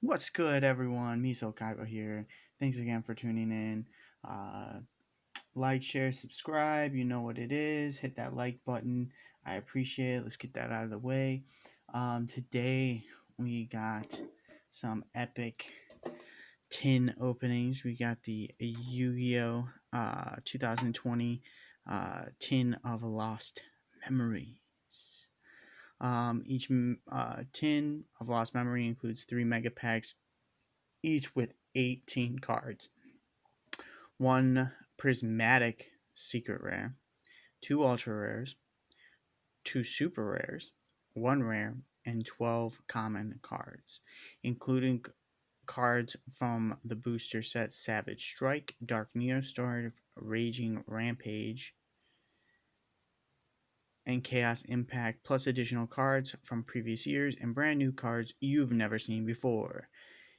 What's good, everyone? Miso Kaiba here. Thanks again for tuning in. Uh, like, share, subscribe. You know what it is. Hit that like button. I appreciate it. Let's get that out of the way. Today we got some epic tin openings. We got the Yu-Gi-Oh! 2020 Tin of Lost Memories. Each tin of Lost Memory includes 3 mega packs, each with 18 cards. 1 prismatic secret rare, 2 ultra rares, 2 super rares, 1 rare, and 12 common cards, including cards from the booster set Savage Strike, Dark Neostorm, Raging Rampage, and Chaos Impact, plus additional cards from previous years and brand new cards you've never seen before.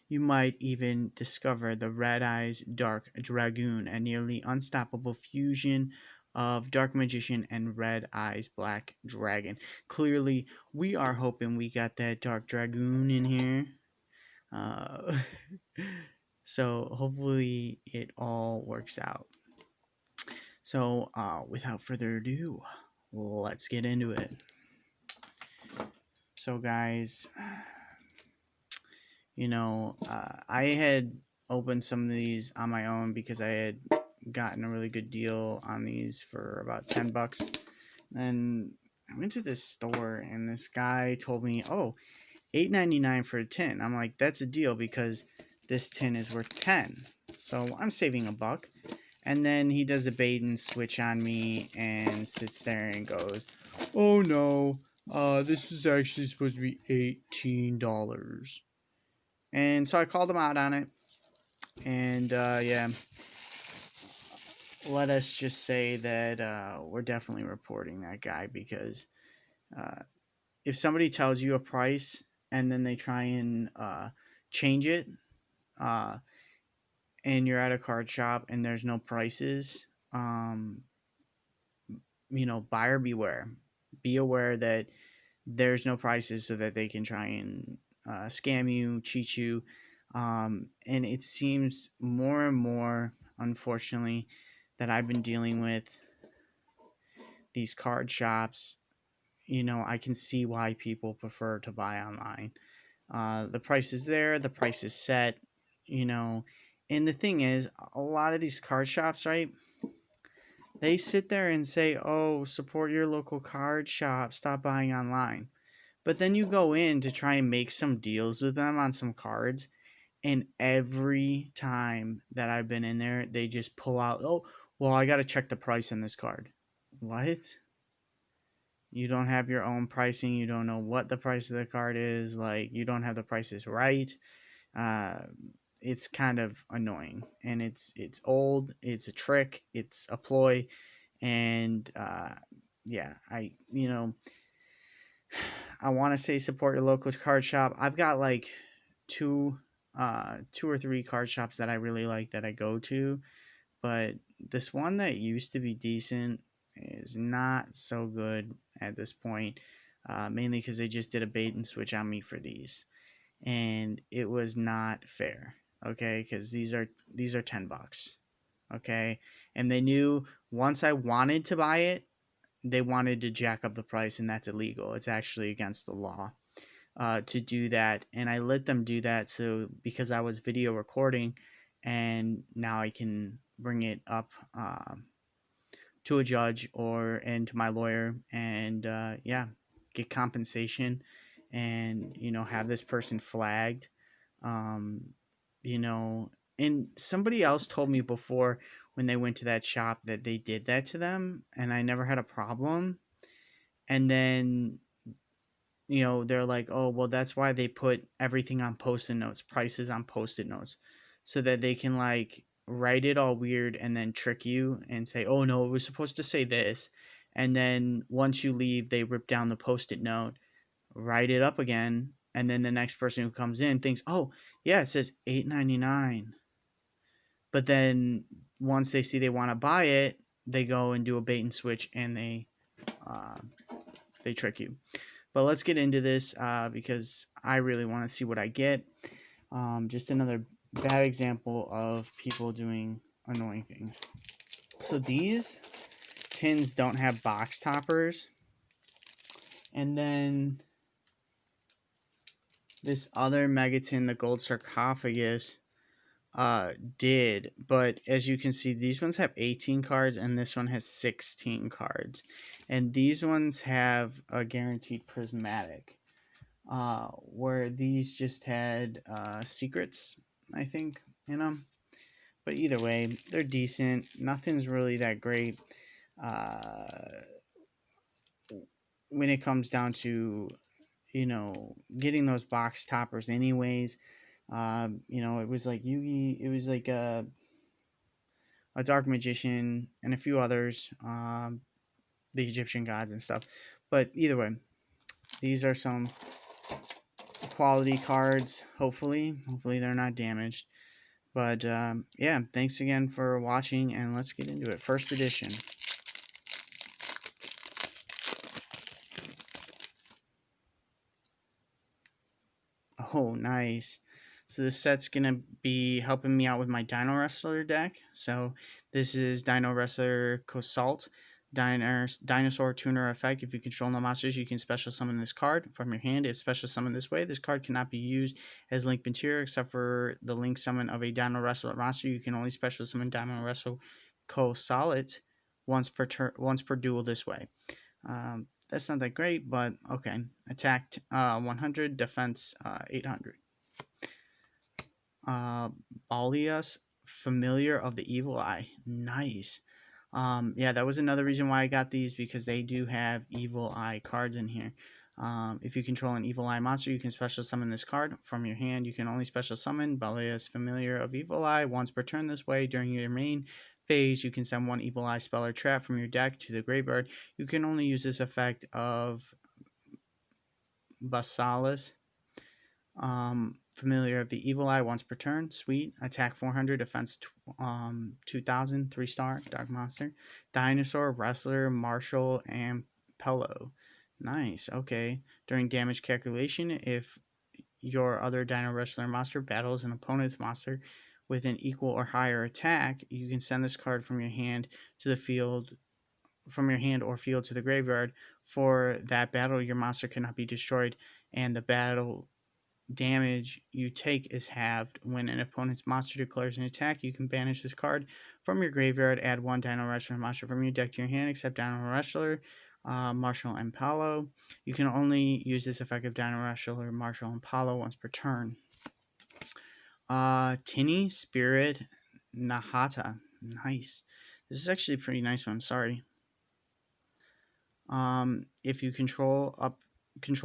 You might even discover the Red Eyes Dark Dragoon, a nearly unstoppable fusion of Dark Magician and Red Eyes Black Dragon. Clearly, we are hoping we got that Dark Dragoon in here. Uh, so hopefully it all works out. So without further ado, let's get into it. So guys, I had opened some of these on my own because I had gotten a really good deal on these for about $10. And I went to this store and this guy told me, "Oh, $8.99 for a tin." I'm like, "That's a deal because this tin is worth 10." So I'm saving $1. And then he does a bait and switch on me and sits there and goes, "Oh no, this is actually supposed to be $18." And so I called him out on it. And yeah, let us just say that we're definitely reporting that guy because uh, if somebody tells you a price and then they try and change it, uh, and you're at a card shop and there's no prices, buyer beware. Be aware that there's no prices so that they can try and scam you, cheat you. And it seems more and more, unfortunately, that I've been dealing with these card shops. I can see why people prefer to buy online. The price is there, the price is set, you know. And the thing is, a lot of these card shops, right? They sit there and say, "Oh, support your local card shop, stop buying online." But then you go in to try and make some deals with them on some cards, and every time that I've been in there, they just pull out, "Oh, well, I got to check the price on this card." What? You don't have your own pricing. You don't know what the price of the card is. Like, you don't have the prices right. Uh, it's kind of annoying, and it's old. It's a trick. It's a ploy, and yeah, I want to say support your local card shop. I've got like two two or three card shops that I really like that I go to, but this one that used to be decent is not so good at this point. Mainly because they just did a bait and switch on me for these, and it was not fair. Okay, because these are $10. Okay, and they knew once I wanted to buy it, they wanted to jack up the price, and that's illegal. It's actually against the law to do that, and I let them do that. So because I was video recording, and now I can bring it up to a judge or and to my lawyer, and yeah, get compensation, and have this person flagged. Um, you know, and somebody else told me before when they went to that shop that they did that to them, and I never had a problem. And then they're like, "Oh, well, that's why they put everything on post-it notes, prices on post-it notes, so that they can like write it all weird and then trick you and say, 'Oh no, it was supposed to say this.'" And then once you leave, they rip down the post-it note, write it up again, and then the next person who comes in thinks, "Oh, yeah, it says $8.99." But then once they see they want to buy it, they go and do a bait and switch, and uh, they trick you. But let's get into this because I really want to see what I get. Just another bad example of people doing annoying things. So these tins don't have box toppers. And then this other megatin, the gold sarcophagus, did. But as you can see, these ones have 18 cards and this one has 16 cards. And these ones have a guaranteed prismatic. Where these just had secrets, I think, in them. But either way, they're decent. Nothing's really that great. Uh, when it comes down to getting those box toppers anyways. It was like Yugi, it was like a dark magician and a few others, the Egyptian gods and stuff. But either way, these are some quality cards. Hopefully they're not damaged. But yeah, thanks again for watching, and let's get into it. First edition. Oh, nice. So this set's going to be helping me out with my Dino Wrestler deck. So this is Dino Wrestler Cosalt, Dinosaur Tuner effect. If you control no monsters, you can special summon this card from your hand. If special summoned this way, this card cannot be used as link material except for the link summon of a Dino Wrestler monster. You can only special summon Dino Wrestler Cosalt once per duel this way. That's not that great, but okay. Attack 100, defense 800. Uh, Balias, Familiar of the Evil Eye. Nice. Yeah, that was another reason why I got these, because they do have Evil Eye cards in here. If you control an Evil Eye monster, you can special summon this card from your hand. You can only special summon Balias, Familiar of Evil Eye once per turn this way. During your main phase, you can send one Evil Eye spell or trap from your deck to the graveyard. You can only use this effect of Basalis, Familiar of the Evil Eye once per turn. Sweet. Attack 400, defense 2000, 3-star, Dark Monster. Dinosaur, Wrestler, Marshall, and Pello. Nice. Okay. During damage calculation, if your other Dino Wrestler monster battles an opponent's monster with an equal or higher attack, you can send this card from your hand to the field, from your hand or field to the graveyard. For that battle, your monster cannot be destroyed, and the battle damage you take is halved. When an opponent's monster declares an attack, you can banish this card from your graveyard, add one Dino Wrestler monster from your deck to your hand, except Dino Wrestler, Marshall, and Paolo. You can only use this effective Dino Wrestler, Marshall, and Paolo once per turn. Tinny, Spirit, Nahata. Nice. This is actually a pretty nice one. Sorry. If you control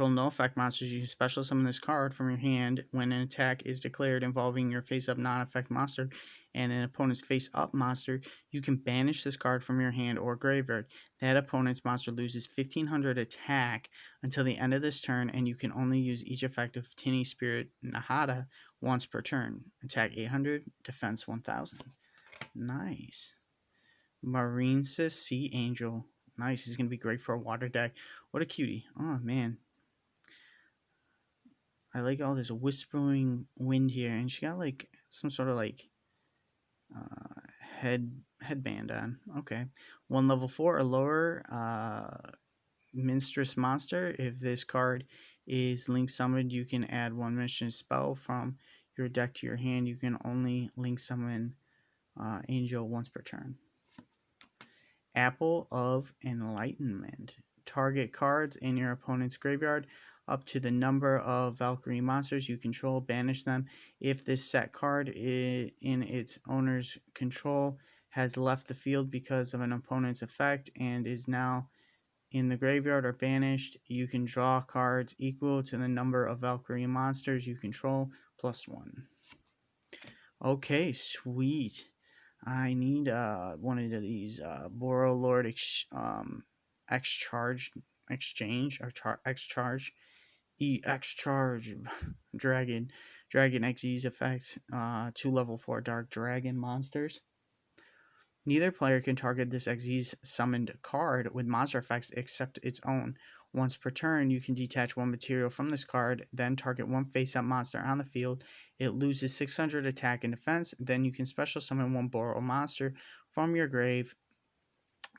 no effect monsters, you can special summon this card from your hand when an attack is declared involving your face-up non-effect monster and an opponent's face-up monster. You can banish this card from your hand or graveyard. That opponent's monster loses 1500 attack until the end of this turn, and you can only use each effect of Tinny, Spirit, Nahata once per turn. Attack 800, defense 1000. Nice. Marinesis Sea Angel. Nice. He's going to be great for a water deck. What a cutie. Oh, man. I like all this whispering wind here. And she got, like, some sort of, like, headband on. Okay. 1 level 4 or lower. Minstress Monster. If this card is link summoned, you can add 1 minstress spell from your deck to your hand. You can only link summon Angel once per turn. Apple of Enlightenment. Target cards in your opponent's graveyard up to the number of Valkyrie monsters you control. Banish them. If this set card in its owner's control has left the field because of an opponent's effect and is now in the graveyard or banished, you can draw cards equal to the number of Valkyrie monsters you control plus 1. Okay, sweet. I need one of these Boro Lord X charge exchange or X charge EX charge Dragon XE's effects 2 level 4 Dark Dragon monsters. Neither player can target this XE's summoned card with monster effects except its own, Once per turn, you can detach one material from this card, then target one face-up monster on the field. It loses 600 attack and defense. Then you can special summon one Boral monster from your grave,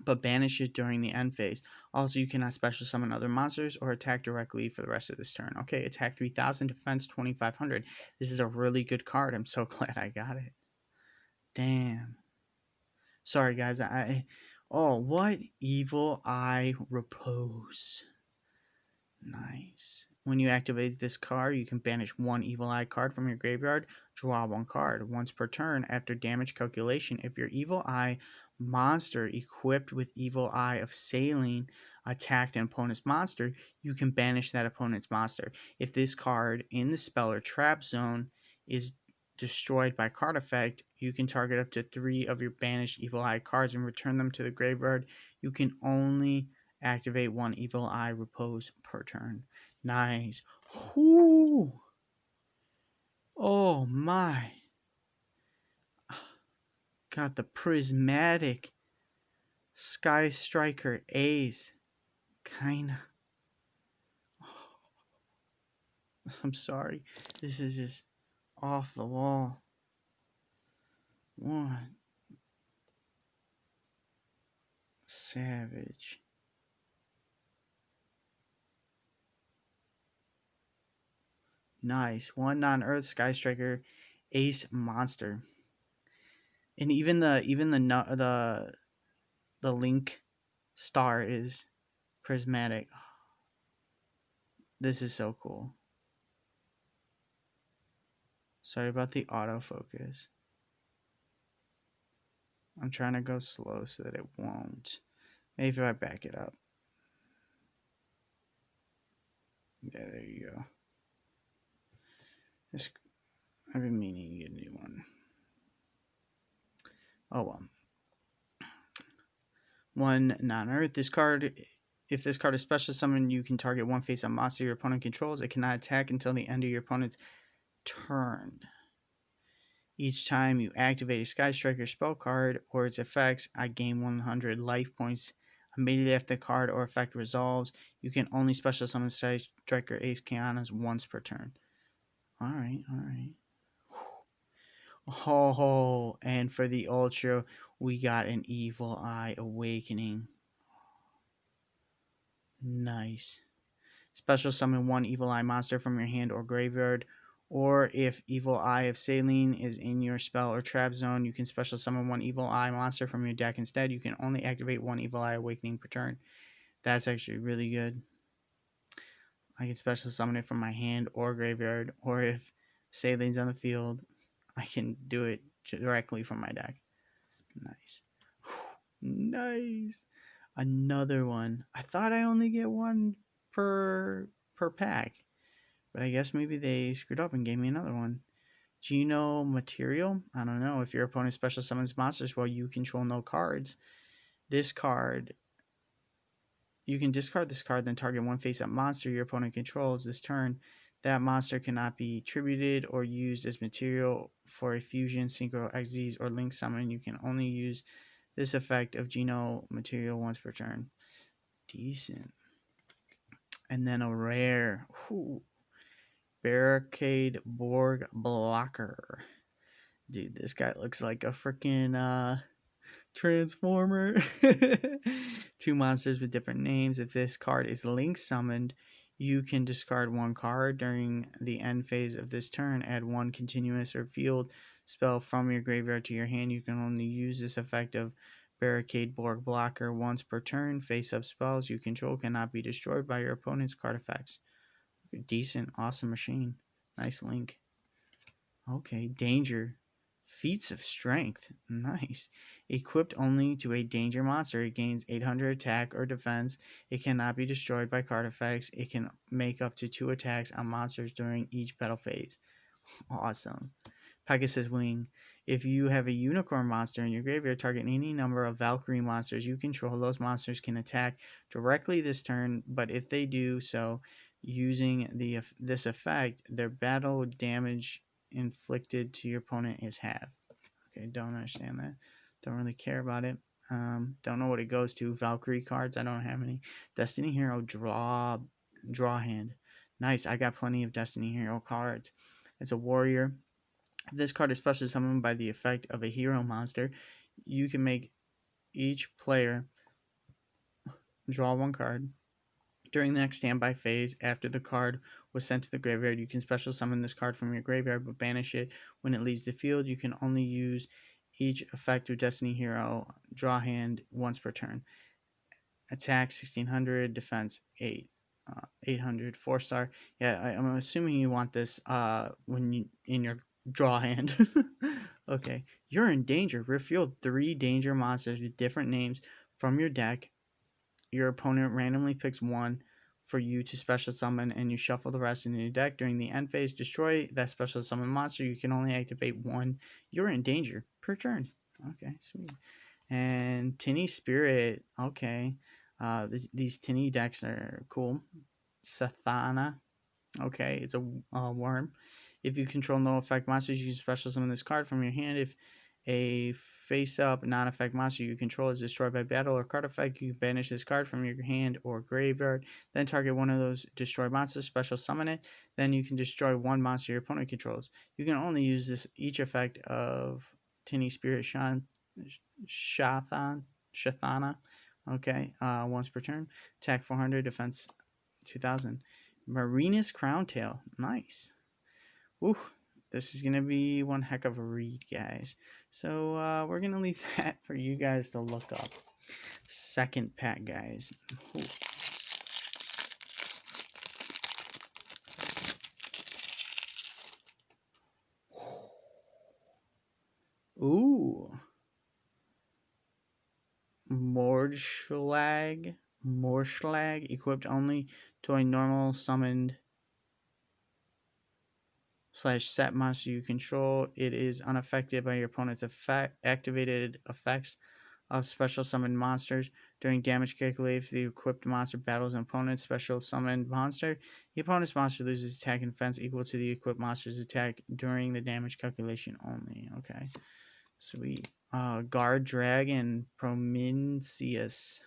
but banish it during the end phase. Also, you cannot special summon other monsters or attack directly for the rest of this turn. Okay, attack 3000, defense 2500. This is a really good card. I'm so glad I got it. Damn. Sorry, guys. Oh, what evil eye repose. Nice. When you activate this card, you can banish one Evil Eye card from your graveyard, draw one card. Once per turn, after damage calculation, if your Evil Eye monster equipped with Evil Eye of Saline attacked an opponent's monster, you can banish that opponent's monster. If this card in the spell or trap zone is destroyed by card effect, you can target up to 3 of your banished Evil Eye cards and return them to the graveyard. You can only activate one Evil Eye repose per turn. Nice. Whoo! Oh my. Got the prismatic Sky Striker Ace. Kinda. I'm sorry. This is just off the wall. One. Savage. Nice. One non-Earth Sky Striker Ace monster. And even the Link star is prismatic. This is so cool. Sorry about the autofocus. I'm trying to go slow so that it won't. Maybe if I back it up. Yeah, there you go. I've been meaning to get a new one. Oh well. One non-Earth. If this card is special summoned, you can target one face-up monster your opponent controls. It cannot attack until the end of your opponent's turn. Each time you activate a Sky Striker spell card or its effects, I gain 100 life points immediately after the card or effect resolves. You can only special summon Sky Striker Ace Kianas once per turn. Alright. Oh, and for the Ultra, we got an Evil Eye Awakening. Nice. Special summon one Evil Eye monster from your hand or graveyard. Or if Evil Eye of Saline is in your spell or trap zone, you can special summon one Evil Eye monster from your deck instead. You can only activate one Evil Eye Awakening per turn. That's actually really good. I can special summon it from my hand or graveyard. Or if Saline's on the field, I can do it directly from my deck. Nice. Nice. Another one. I thought I only get one per pack. But I guess maybe they screwed up and gave me another one. Geno Material? I don't know. If your opponent special summons monsters while you control no cards, this card, you can discard this card, then target one face-up monster your opponent controls this turn. That monster cannot be tributed or used as material for a fusion, synchro, XYZ, or link summon. You can only use this effect of Geno Material once per turn. Decent. And then a rare. Ooh. Barricade Borg Blocker. Dude, this guy looks like a freaking Transformer. Two monsters with different names. If this card is link summoned, you can discard one card during the end phase of this turn. Add one continuous or field spell from your graveyard to your hand. You can only use this effect of Barricade Borg Blocker once per turn. Face-up spells you control cannot be destroyed by your opponent's card effects. Decent, awesome machine. Nice link. Okay, danger. Feats of strength. Nice. Equipped only to a danger monster. It gains 800 attack or defense. It cannot be destroyed by card effects. It can make up to 2 attacks on monsters during each battle phase. Awesome. Pegasus Wing. If you have a unicorn monster in your graveyard, target any number of Valkyrie monsters you control. Those monsters can attack directly this turn, but if they do so using this effect, their battle damage inflicted to your opponent is half. Okay, don't understand that. Don't really care about it. Don't know what it goes to. Valkyrie cards. I don't have any. Destiny Hero draw hand. Nice. I got plenty of Destiny Hero cards. It's a warrior. If this card is special summoned by the effect of a hero monster, you can make each player draw one card. During the next standby phase, after the card was sent to the graveyard, you can special summon this card from your graveyard but banish it when it leaves the field. You can only use each effect of Destiny Hero draw hand once per turn. Attack 1600, defense 800, 4-star. Yeah, I'm assuming you want this when you in your draw hand. Okay, you're in danger. Reveal 3 danger monsters with different names from your deck. Your opponent randomly picks one for you to special summon, and you shuffle the rest in your deck. During the end phase, destroy that special summon monster. You can only activate one. You're in danger per turn. Okay, sweet. And Tinny Spirit. Okay, these Tinny decks are cool. Sathana. Okay, it's a worm. If you control no effect monsters, you can special summon this card from your hand. If a face-up non-effect monster you control is destroyed by battle or card effect, you banish this card from your hand or graveyard. Then target one of those destroyed monsters, special summon it. Then you can destroy one monster your opponent controls. You can only use this each effect of Tinny Spirit Shathana. Okay, once per turn. Attack 400, defense 2000. Marinus Crown Tail. Nice. Woo. This is going to be one heck of a read, guys. So we're going to leave that for you guys to look up. Second pack, guys. Ooh. Morschlag. Morschlag. Equipped only to a normal summoned / set monster you control. It is unaffected by your opponent's activated effects of special summoned monsters. During damage calculated, if the equipped monster battles an opponent's special summoned monster, the opponent's monster loses attack and defense equal to the equipped monster's attack during the damage calculation only. Okay, sweet. Guard Dragon Promincius.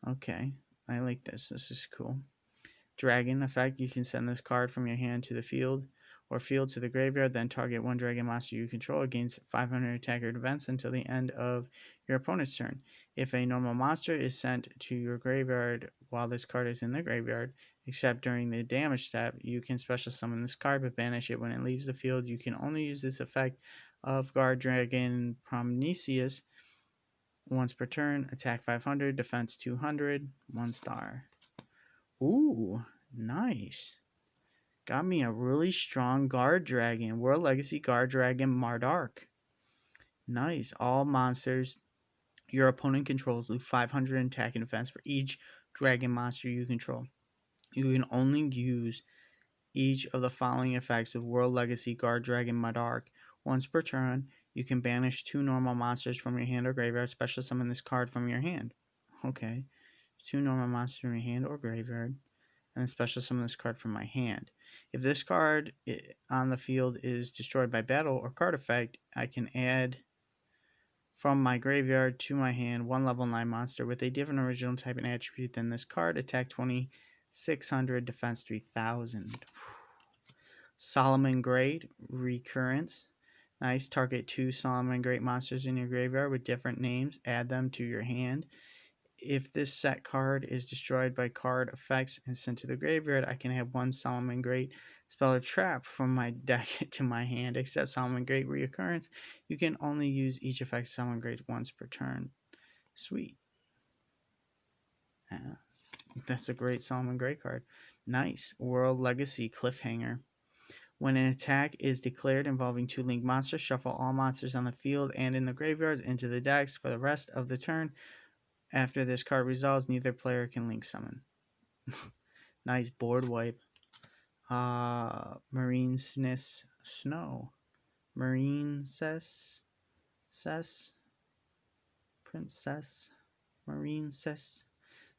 Okay, I like this. This is cool. Dragon effect, you can send this card from your hand to the field or field to the graveyard, then target one dragon monster you control against 500 attack or defense until the end of your opponent's turn. If a normal monster is sent to your graveyard while this card is in the graveyard, except during the damage step, you can special summon this card but banish it when it leaves the field. You can only use this effect of Guard Dragon Prometheus once per turn. Attack 500, defense 200, 1-star. Ooh, nice. Got me a really strong Guard Dragon. World Legacy Guard Dragon Mardark. Nice. All monsters your opponent controls lose 500 attack and defense for each dragon monster you control. You can only use each of the following effects of World Legacy Guard Dragon Mardark once per turn. You can banish 2 normal monsters from your hand or graveyard. Special summon this card from your hand. Okay. 2 normal monsters from your hand or graveyard. And then special summon this card from my hand. If this card on the field is destroyed by battle or card effect, I can add from my graveyard to my hand one level 9 monster with a different original type and attribute than this card. Attack 2600, defense 3000. Solomon Great Recurrence. Nice. Target 2 Solomon Great monsters in your graveyard with different names. Add them to your hand. If this set card is destroyed by card effects and sent to the graveyard, I can have one Solomon Great spell or trap from my deck to my hand. Except Solomon Great Reoccurrence, you can only use each effect Solomon Great once per turn. Sweet. That's a great Solomon Great card. Nice. World Legacy Cliffhanger. When an attack is declared involving 2 linked monsters, shuffle all monsters on the field and in the graveyards into the decks for the rest of the turn. After this card resolves, neither player can link summon. Nice board wipe. Marine's Snow. Princess. Marine's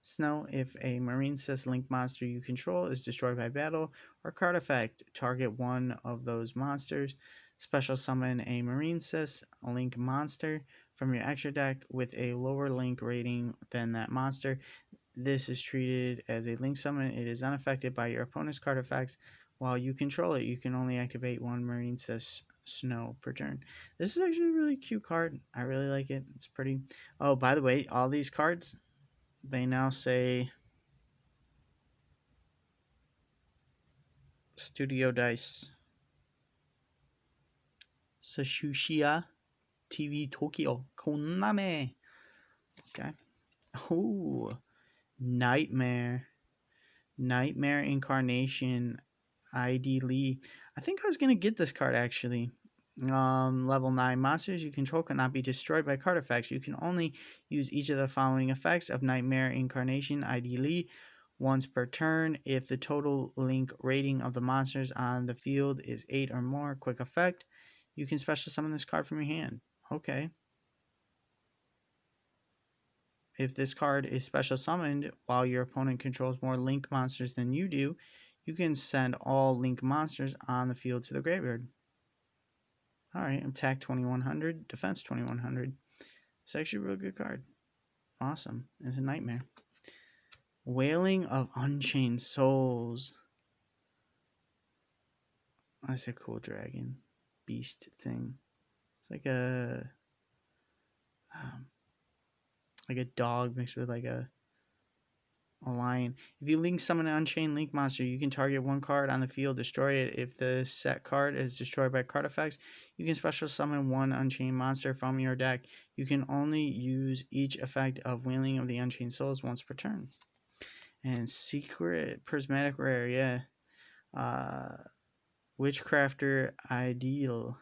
Snow. If a Marine's link monster you control is destroyed by battle or card effect, target one of those monsters. Special summon a Marine's link monster from your extra deck with a lower link rating than that monster. This is treated as a link summon. It is unaffected by your opponent's card effects. While you control it, you can only activate one Marine Says Snow per turn. This is actually a really cute card. I really like it. It's pretty. Oh, by the way, all these cards, they now say Studio Dice. Sashushiya TV Tokyo Koname. Okay. Ooh. Nightmare. Nightmare Incarnation ID Lee. I think I was gonna get this card actually. Level 9 monsters you control cannot be destroyed by card effects. You can only use each of the following effects of Nightmare Incarnation ID Lee once per turn. If the total link rating of the monsters on the field is 8 or more, quick effect, you can special summon this card from your hand. Okay. If this card is special summoned while your opponent controls more link monsters than you do, you can send all link monsters on the field to the graveyard. Alright, attack 2100, defense 2100. It's actually a real good card. Awesome. It's a nightmare. Wailing of Unchained Souls. That's a cool dragon beast thing. It's like a dog mixed with like a lion. If you link summon an Unchained Link monster, you can target one card on the field, destroy it. If the set card is destroyed by card effects, you can special summon one Unchained monster from your deck. You can only use each effect of Wailing of the Unchained Souls once per turn. And Secret Prismatic Rare, yeah. Witchcrafter Ideal.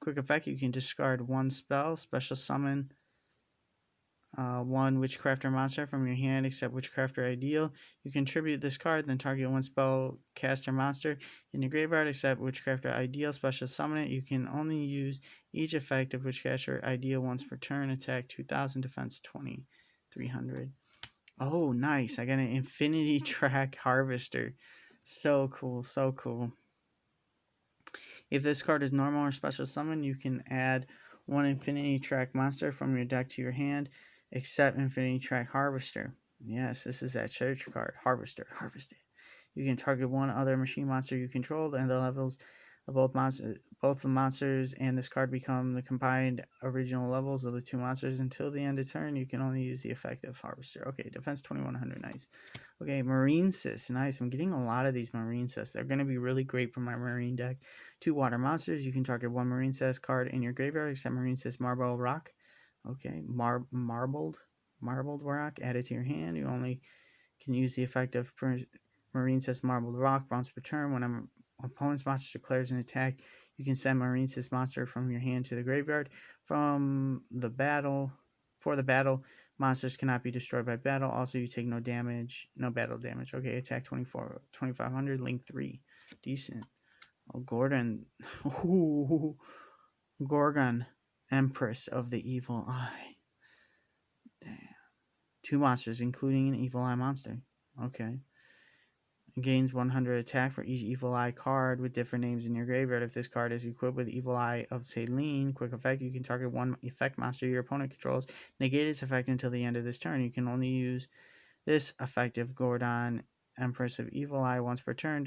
Quick effect, you can discard one spell, special summon one Witchcrafter monster from your hand except Witchcrafter Ideal. You contribute this card, then target one spellcaster monster in your graveyard except Witchcrafter Ideal. Special summon it. You can only use each effect of Witchcrafter Ideal once per turn. Attack 2000, defense 2300. Oh, nice. I got an Infinity Track Harvester. So cool, so cool. If this card is normal or special summon, you can add one Infinity Track monster from your deck to your hand, except Infinity Track Harvester. Yes, this is that search card. Harvester. Harvest it. You can target one other machine monster you control, and the levels of both the monsters and this card become the combined original levels of the two monsters until the end of turn. You can only use the effect of Harvester. Okay, defense 2100, nice. Okay, Marine Sis, nice. I'm getting a lot of these Marine Sis. They're going to be really great for my Marine deck. Two water monsters. You can target one Marine Sis card in your graveyard, except Marine Sis Marble Rock. Okay, marbled rock. Add it to your hand. You only can use the effect of Marine Sis Marbled Rock once per turn. When an opponent's monster declares an attack, you can send Marine Sis monster from your hand to the graveyard. For the battle, monsters cannot be destroyed by battle. Also, you take no battle damage. Okay, attack 2500, link 3. Decent. Oh, Gordon. Ooh, Gorgon, Empress of the Evil Eye. Damn. Two monsters, including an Evil Eye monster. Okay. Gains 100 attack for each Evil Eye card with different names in your graveyard. If this card is equipped with Evil Eye of Saline, quick effect, you can target one effect monster your opponent controls. Negate its effect until the end of this turn. You can only use this effective Gordon, Empress of Evil Eye once per turn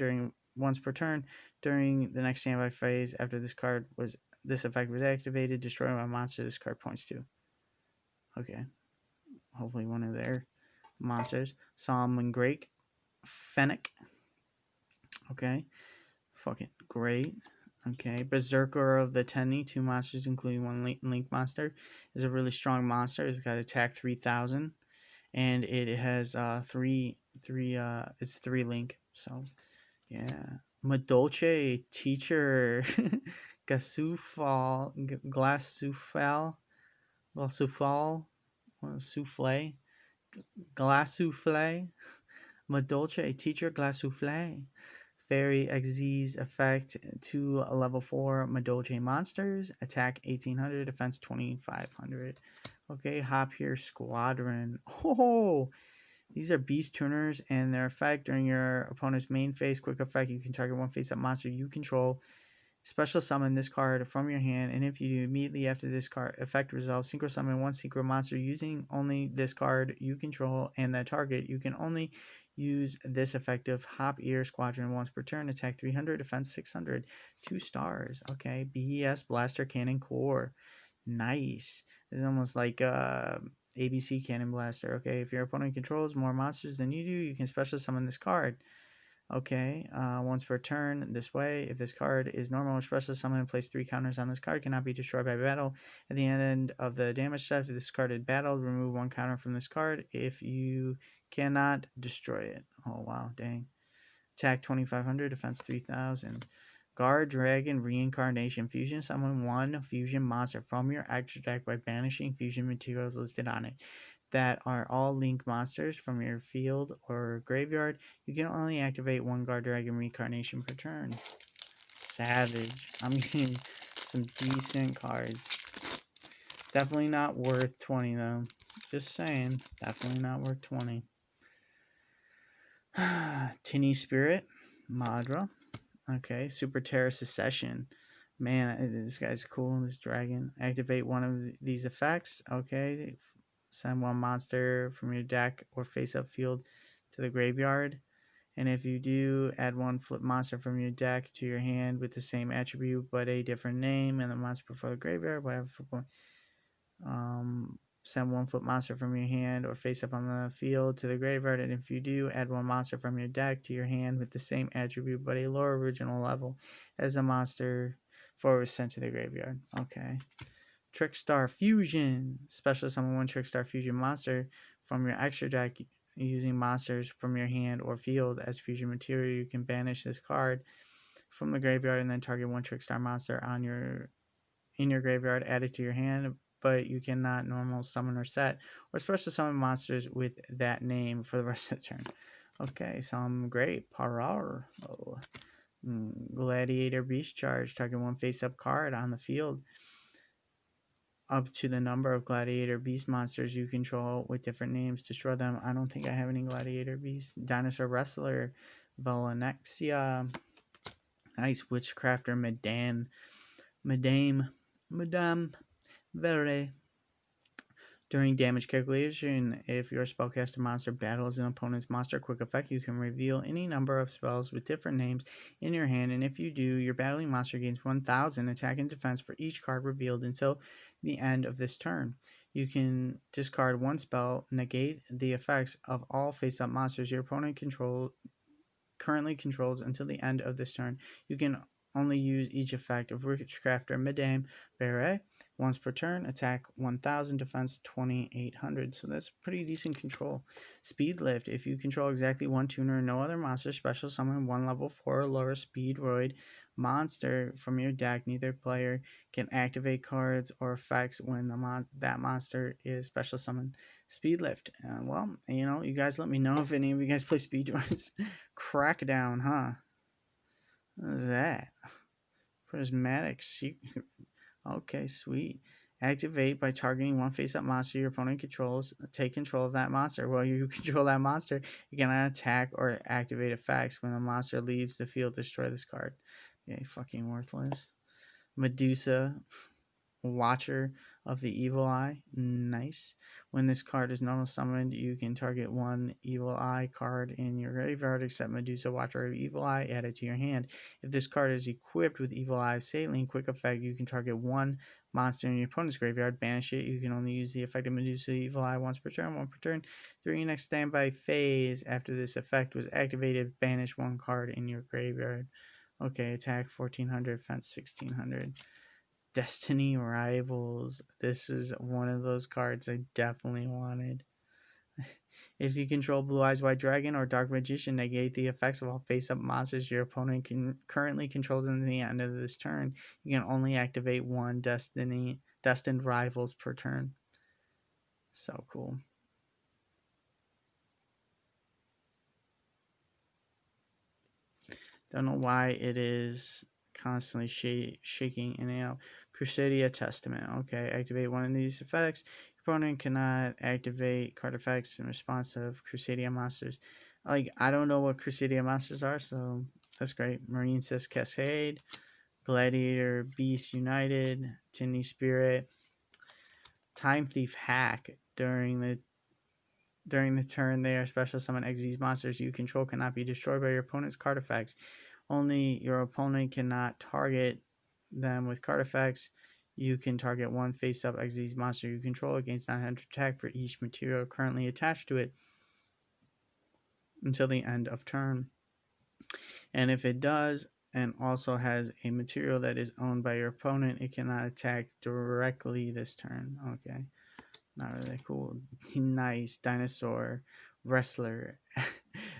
during the next standby phase. After this effect was activated, destroy my monster this card points to. Okay. Hopefully one of their monsters. Solomon Drake. Fennec. Okay. Fucking great. Okay. Berserker of the Tenny. Two monsters, including one link monster. Is a really strong monster. It's got attack 3000. And it has it's 3 link. So yeah. Madolce Teacher. Glassufal. Souffle. Glassouffle. Madolce Teacher Glassouffle. Fairy Xyz effect. 2 level 4 Madolce monsters. Attack 1800, defense 2500. Okay, Hop here Squadron. Oh, these are beast tuners and their effect during your opponent's main phase. Quick effect, you can target one face-up monster you control Special summon this card from your hand, and if you do immediately after this card effect resolves, synchro summon one secret monster using only this card you control and that target. You can only use this effective Hop Ear Squadron once per turn. Attack 300, defense 600. 2 stars. Okay, BES Blaster Cannon Core. Nice. It's almost like ABC Cannon Blaster. Okay, if your opponent controls more monsters than you do, you can special summon this card. Okay, once per turn this way. If this card is normal or special summon, place 3 counters on this card. Cannot be destroyed by battle. At the end of the damage step, if this card is battled, remove 1 counter from this card if you cannot destroy it. Oh, wow, dang. Attack 2500, defense 3000. Guard Dragon Reincarnation Fusion. Summon 1 fusion monster from your extra deck by banishing fusion materials listed on it that are all link monsters from your field or graveyard. You can only activate 1 Guard Dragon Reincarnation per turn. Savage. I'm getting some decent cards. Definitely not worth 20 though. Just saying. Definitely not worth 20. Tinny Spirit. Madra. Okay. Super Terror Secession. Man, this guy's cool. This dragon. Activate one of these effects. Okay. Send 1 monster from your deck or face-up field to the graveyard. And if you do, add 1 flip monster from your deck to your hand with the same attribute but a different name and the monster before the graveyard. Whatever. Send 1 flip monster from your hand or face up on the field to the graveyard. And if you do, add 1 monster from your deck to your hand with the same attribute but a lower original level as the monster before it was sent to the graveyard. Okay. Trickstar Fusion. Special summon 1 Trickstar Fusion monster from your extra deck using monsters from your hand or field as fusion material. You can banish this card from the graveyard and then target 1 Trickstar monster in your graveyard, add it to your hand, but you cannot normal summon or set or special summon monsters with that name for the rest of the turn. Okay, some great. Parar. Oh. Gladiator Beast Charge. Target 1 face-up card on the field up to the number of Gladiator Beast monsters you control with different names. Destroy them. I don't think I have any Gladiator Beast. Dinosaur Wrestler. Valenexia. Nice. Witchcrafter Madame Vere. During damage calculation, if your spellcaster monster battles an opponent's monster quick effect, you can reveal any number of spells with different names in your hand, and if you do, your battling monster gains 1000 attack and defense for each card revealed until the end of this turn. You can discard 1 spell, negate the effects of all face-up monsters your opponent currently controls until the end of this turn. You can only use each effect of Witchcrafter Madame Beret once per turn. Attack 1000, defense 2800. So that's pretty decent control. Speed Lift. If you control exactly 1 tuner and no other monster, special summon 1 level 4 or lower Speedroid monster from your deck. Neither player can activate cards or effects when that monster is special summoned. Speed Lift. Well, you guys let me know if any of you guys play Speedroids. Crackdown, huh? What is that? Prismatic secret. Okay, sweet. Activate by targeting 1 face-up monster your opponent controls. Take control of that monster. While you control that monster, you cannot attack or activate effects. When the monster leaves the field, destroy this card. Okay, fucking worthless. Medusa. Watcher of the Evil Eye. Nice. When this card is normal summoned, you can target 1 Evil Eye card in your graveyard except Medusa, Watcher of Evil Eye, add it to your hand. If this card is equipped with Evil Eye Saline, quick effect, you can target 1 monster in your opponent's graveyard, banish it. You can only use the effect of Medusa Evil Eye once per turn, 1 per turn. During your next standby phase, after this effect was activated, banish 1 card in your graveyard. Okay, attack 1400, defense 1600. Destiny Rivals. This is one of those cards I definitely wanted. If you control Blue Eyes White Dragon or Dark Magician, negate the effects of all face-up monsters your opponent currently controls until the end of this turn. You can only activate 1 Destined Rivals per turn. So cool. Don't know why it is constantly shaking in and out. Crusadia Testament. Okay, activate 1 of these effects. Your opponent cannot activate card effects in response of Crusadia monsters. Like, I don't know what Crusadia monsters are, so that's great. Marine Sis Cascade. Gladiator Beast United, Tinny Spirit, Time Thief Hack. During the turn, they are special summon Xyz monsters you control cannot be destroyed by your opponent's card effects. Only your opponent cannot target them with card effects. You can target one face-up Xyz monster you control against 900 attack for each material currently attached to it until the end of turn. And if it does, and also has a material that is owned by your opponent, it cannot attack directly this turn. Okay. Not really cool. Nice. Dinosaur. Wrestler.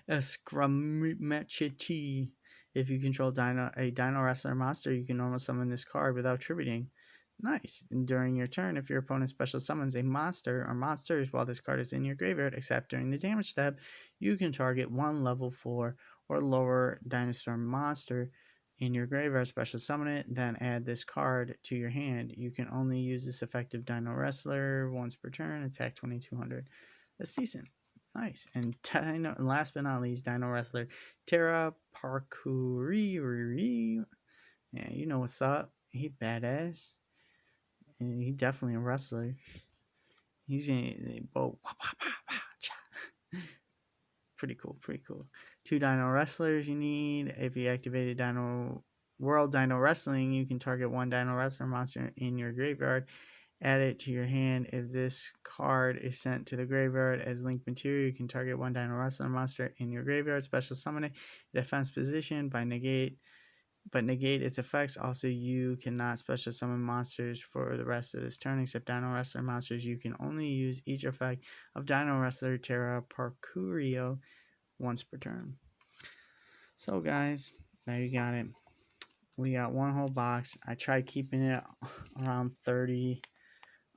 A Scrummatchy. If you control a Dino Wrestler monster, you can normal summon this card without tributing. Nice. And during your turn, if your opponent special summons a monster or monsters while this card is in your graveyard, except during the damage step, you can target one level 4 or lower dinosaur monster in your graveyard, special summon it, then add this card to your hand. You can only use this effective Dino Wrestler once per turn, attack 2200. That's decent. Nice. And last but not least, Dino Wrestler Terra Parkouri. Yeah, you know what's up. He badass. And he definitely a wrestler. He's in both. Pretty cool, pretty cool. 2 Dino Wrestlers you need. If you activated World Dino Wrestling, you can target 1 Dino Wrestler monster in your graveyard. Add it to your hand. If this card is sent to the graveyard as linked material, you can target 1 Dino Wrestler monster in your graveyard. Special summon it. Defense position by negate its effects. Also, you cannot special summon monsters for the rest of this turn except Dino Wrestler monsters. You can only use each effect of Dino Wrestler Terra Parkourio once per turn. So guys, there you got it. We got one whole box. I tried keeping it around 30